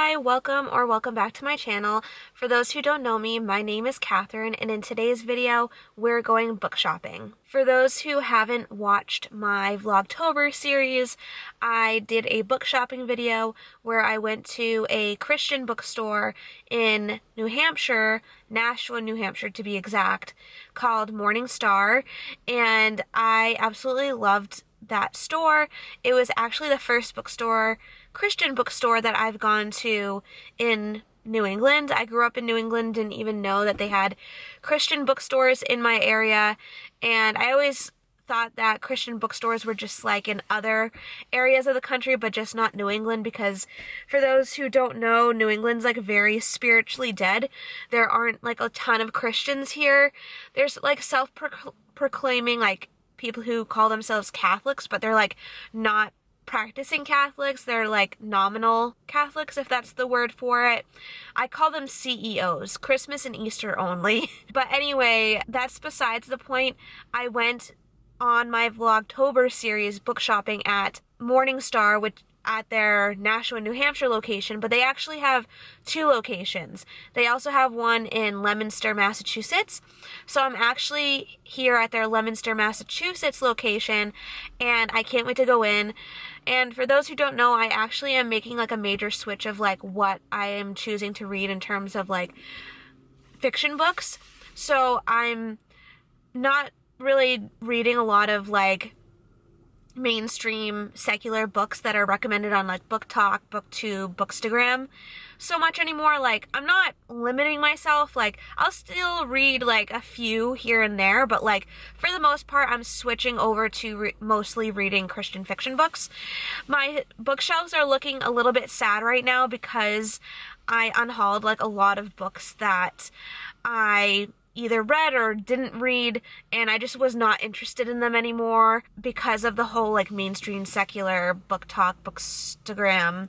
Hi, welcome back to my channel. For those who don't know me, my name is Katharine, and in today's video, we're going book shopping. For those who haven't watched my Vlogtober series, I did a book shopping video where I went to a Christian bookstore in New Hampshire, Nashua, New Hampshire to be exact, called Morning Star, and I absolutely loved that store. It was actually the first Christian bookstore that I've gone to in New England. I grew up in New England, didn't even know that they had Christian bookstores in my area, and I always thought that Christian bookstores were just like in other areas of the country, but just not New England, because for those who don't know, New England's like very spiritually dead. There aren't like a ton of Christians here. There's like self-proclaiming like people who call themselves Catholics, but they're like not practicing Catholics. They're like nominal Catholics, if that's the word for it. I call them CEOs, Christmas and Easter only. But anyway, that's besides the point. I went on my Vlogtober series book shopping at Morning Star, which at their Nashua, New Hampshire location, but they actually have two locations. They also have one in Leominster, Massachusetts. So I'm actually here at their Leominster, Massachusetts location, and I can't wait to go in. And for those who don't know, I actually am making like a major switch of like what I am choosing to read in terms of like fiction books. So I'm not really reading a lot of like mainstream secular books that are recommended on like Book Talk, BookTube, Bookstagram so much anymore. Like, I'm not limiting myself. Like, I'll still read like a few here and there, but like for the most part I'm switching over to mostly reading Christian fiction books. My bookshelves are looking a little bit sad right now because I unhauled like a lot of books that I either read or didn't read, and I just was not interested in them anymore because of the whole like mainstream secular Book Talk, Bookstagram,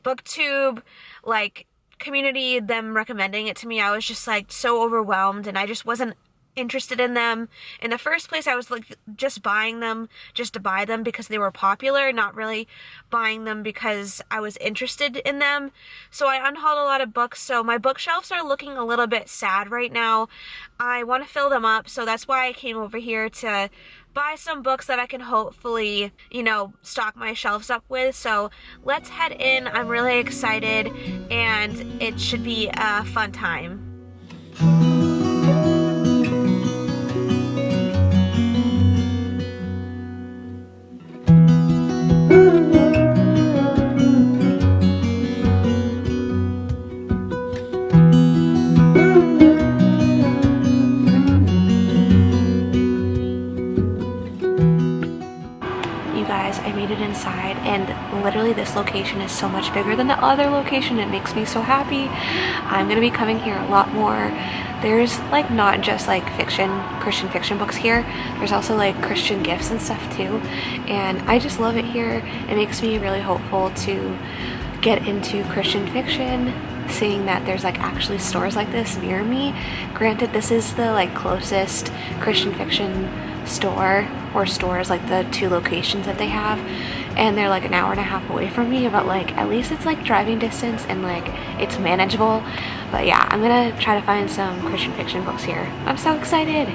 BookTube like community, them recommending it to me. I was just like so overwhelmed, and I just wasn't interested in them. In the first place, I was like just buying them just to buy them because they were popular, not really buying them because I was interested in them. So I unhauled a lot of books, so my bookshelves are looking a little bit sad right now. I want to fill them up, so that's why I came over here to buy some books that I can hopefully, stock my shelves up with. So let's head in. I'm really excited, and it should be a fun time. I made it inside, and literally this location is so much bigger than the other location. It makes me so happy. I'm gonna be coming here a lot more. There's like not just like Christian fiction books here. There's also like Christian gifts and stuff too, and I just love it here. It makes me really hopeful to get into Christian fiction, seeing that there's like actually stores like this near me. Granted, this is the like closest Christian fiction store or stores, like the two locations that they have, and they're like an hour and a half away from me, but like at least it's like driving distance and like it's manageable. But yeah, I'm gonna try to find some Christian fiction books here. I'm so excited.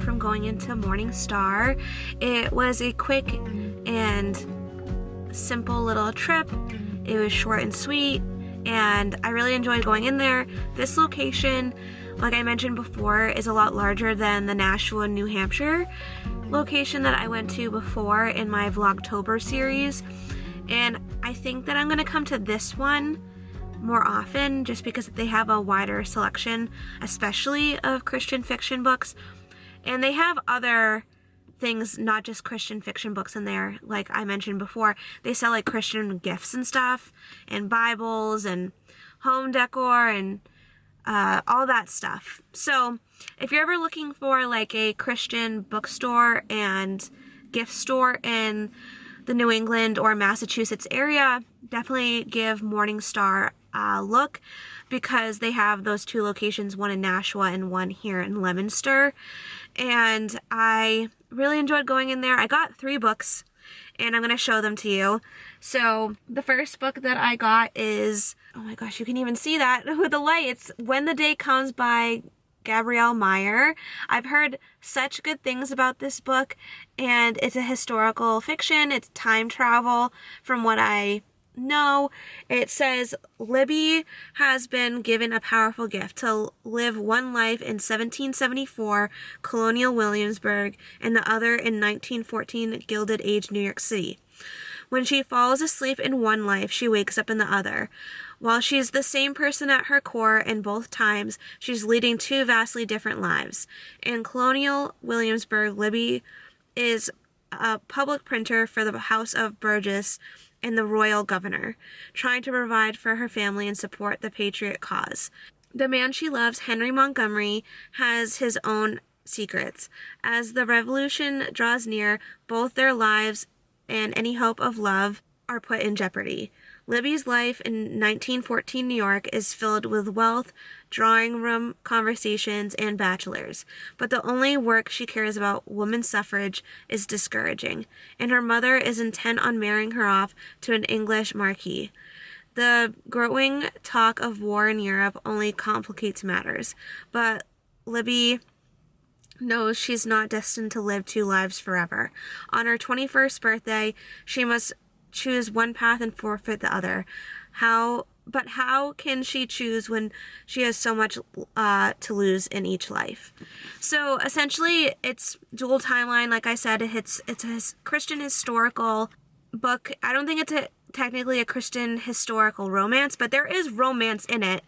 From going into Morningstar. It was a quick and simple little trip. It was short and sweet, and I really enjoyed going in there. This location, like I mentioned before, is a lot larger than the Nashua, New Hampshire location that I went to before in my Vlogtober series, and I think that I'm going to come to this one more often just because they have a wider selection, especially of Christian fiction books. And they have other things, not just Christian fiction books in there. Like I mentioned before, they sell like Christian gifts and stuff, and Bibles and home decor and all that stuff. So if you're ever looking for like a Christian bookstore and gift store in the New England or Massachusetts area, definitely give Morningstar a look, because they have those two locations, one in Nashua and one here in Leominster. And I really enjoyed going in there. I got 3 books, and I'm going to show them to you. So the first book that I got is, oh my gosh, you can even see that with the light. It's When the Day Comes by Gabrielle Meyer. I've heard such good things about this book, and it's a historical fiction. It's time travel from what I know. It says Libby has been given a powerful gift to live one life in 1774 colonial Williamsburg and the other in 1914 Gilded Age New York City. When she falls asleep in one life, she wakes up in the other. While she's the same person at her core in both times, she's leading 2 vastly different lives. In colonial Williamsburg, Libby is a public printer for the House of Burgess and the royal governor, trying to provide for her family and support the patriot cause. The man she loves, Henry Montgomery, has his own secrets. As the revolution draws near, both their lives and any hope of love are put in jeopardy. Libby's life in 1914 New York is filled with wealth, drawing room conversations, and bachelors. But the only work she cares about, women's suffrage, is discouraging, and her mother is intent on marrying her off to an English marquis. The growing talk of war in Europe only complicates matters, but Libby knows she's not destined to live 2 lives forever. On her 21st birthday, she must choose one path and forfeit the other. How can she choose when she has so much to lose in each life? So essentially, it's dual timeline. Like I said, it's a Christian historical book. I don't think it's technically a Christian historical romance, but there is romance in it.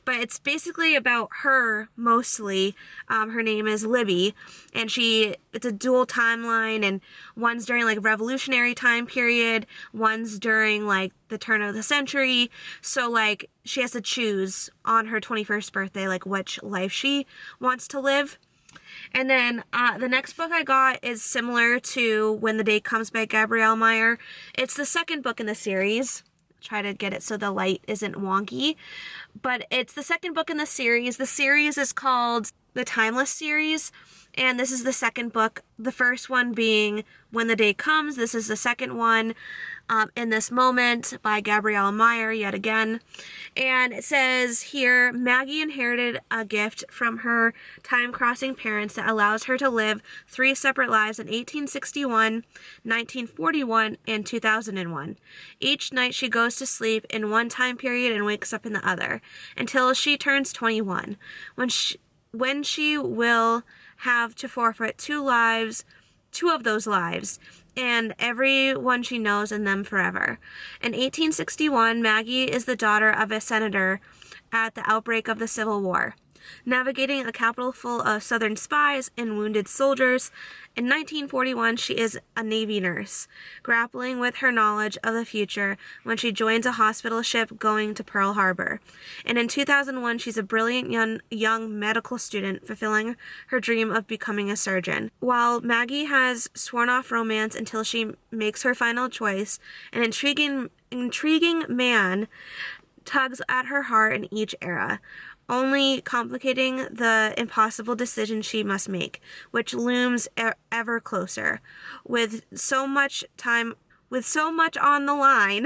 But it's basically about her mostly. Her name is Libby, and it's a dual timeline, and one's during like revolutionary time period, one's during like the turn of the century. So like she has to choose on her 21st birthday like which life she wants to live. And then the next book I got is similar to When the Day Comes by Gabrielle Meyer. It's the second book in the series. Try to get it so the light isn't wonky. But it's the second book in the series. The series is called the Timeless series, and this is the second book. The first one being When the Day Comes. This is the second one, In This Moment by Gabrielle Meyer, yet again. And it says here, Maggie inherited a gift from her time-crossing parents that allows her to live 3 separate lives in 1861, 1941, and 2001. Each night she goes to sleep in one time period and wakes up in the other, until she turns 21, when she will have to forfeit 2 of those lives, and everyone she knows in them forever. In 1861, Maggie is the daughter of a senator at the outbreak of the Civil War, navigating a capital full of Southern spies and wounded soldiers. In 1941, she is a Navy nurse, grappling with her knowledge of the future when she joins a hospital ship going to Pearl Harbor. And in 2001, she's a brilliant young medical student fulfilling her dream of becoming a surgeon. While Maggie has sworn off romance until she makes her final choice, an intriguing man tugs at her heart in each era, only complicating the impossible decision she must make, which looms ever closer. With so much on the line,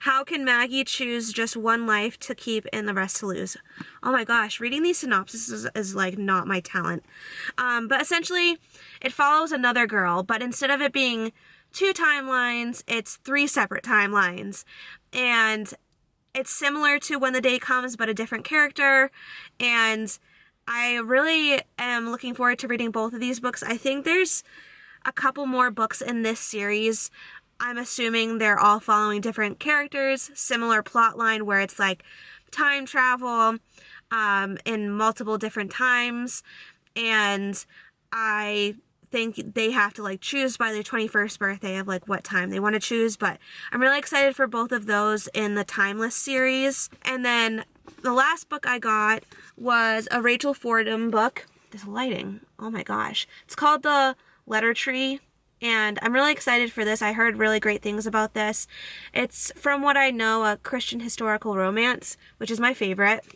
how can Maggie choose just one life to keep and the rest to lose? Oh my gosh, reading these synopses is like not my talent. But essentially, it follows another girl, but instead of it being 2 timelines, it's 3 separate timelines. And it's similar to When the Day Comes, but a different character, and I really am looking forward to reading both of these books. I think there's a couple more books in this series. I'm assuming they're all following different characters, similar plot line where it's like time travel in multiple different times, and I think they have to like choose by their 21st birthday of like what time they want to choose. But I'm really excited for both of those in the Timeless series. And then the last book I got was a Rachel Fordham book. This lighting, oh my gosh. It's called The Letter Tree, and I'm really excited for this. I heard really great things about this. It's, from what I know, a Christian historical romance, which is my favorite.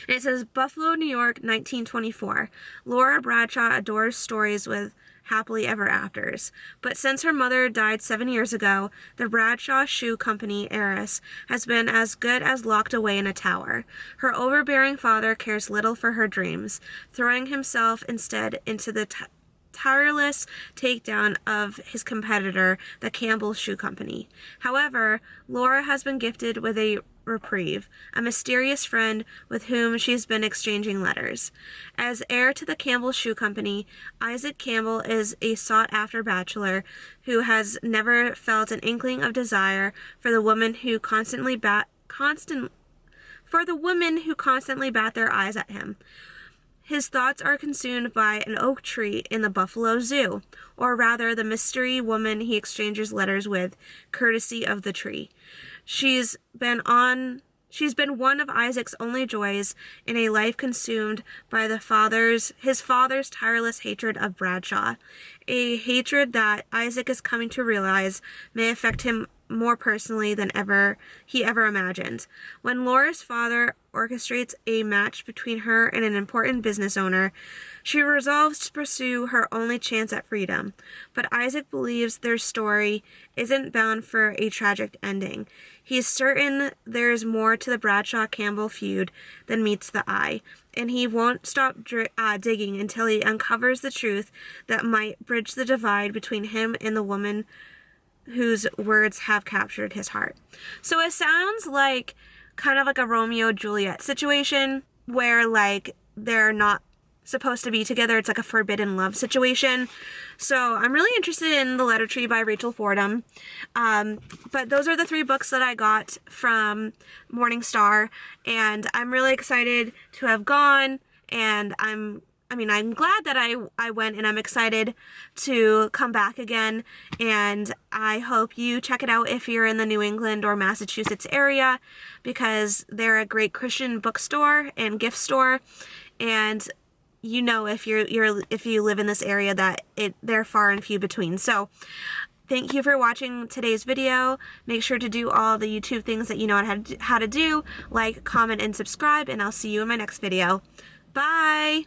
And it says, Buffalo, New York, 1924. Laura Bradshaw adores stories with happily ever afters. But since her mother died 7 years ago, the Bradshaw Shoe Company heiress has been as good as locked away in a tower. Her overbearing father cares little for her dreams, throwing himself instead into the tireless takedown of his competitor, the Campbell Shoe Company. However, Laura has been gifted with a reprieve, a mysterious friend with whom she's been exchanging letters. As heir to the Campbell Shoe Company, Isaac Campbell is a sought-after bachelor who has never felt an inkling of desire for the women who constantly bat their eyes at him. His thoughts are consumed by an oak tree in the Buffalo Zoo, or rather the mystery woman he exchanges letters with, courtesy of the tree. She's been one of Isaac's only joys in a life consumed by his father's tireless hatred of Bradshaw, a hatred that Isaac is coming to realize may affect him more personally than he ever imagined. When Laura's father orchestrates a match between her and an important business owner, she resolves to pursue her only chance at freedom. But Isaac believes their story isn't bound for a tragic ending. He's certain there's more to the Bradshaw-Campbell feud than meets the eye, and he won't stop digging until he uncovers the truth that might bridge the divide between him and the woman whose words have captured his heart. So it sounds like kind of like a Romeo-Juliet situation where like they're not supposed to be together. It's like a forbidden love situation. So I'm really interested in The Letter Tree by Rachel Fordham. But those are the 3 books that I got from Morningstar, and I'm really excited to have gone, and I'm glad that I went, and I'm excited to come back again, and I hope you check it out if you're in the New England or Massachusetts area, because they're a great Christian bookstore and gift store, and you know, if you live in this area, that they're far and few between. So thank you for watching today's video. Make sure to do all the YouTube things that you know how to do, like, comment, and subscribe, and I'll see you in my next video. Bye!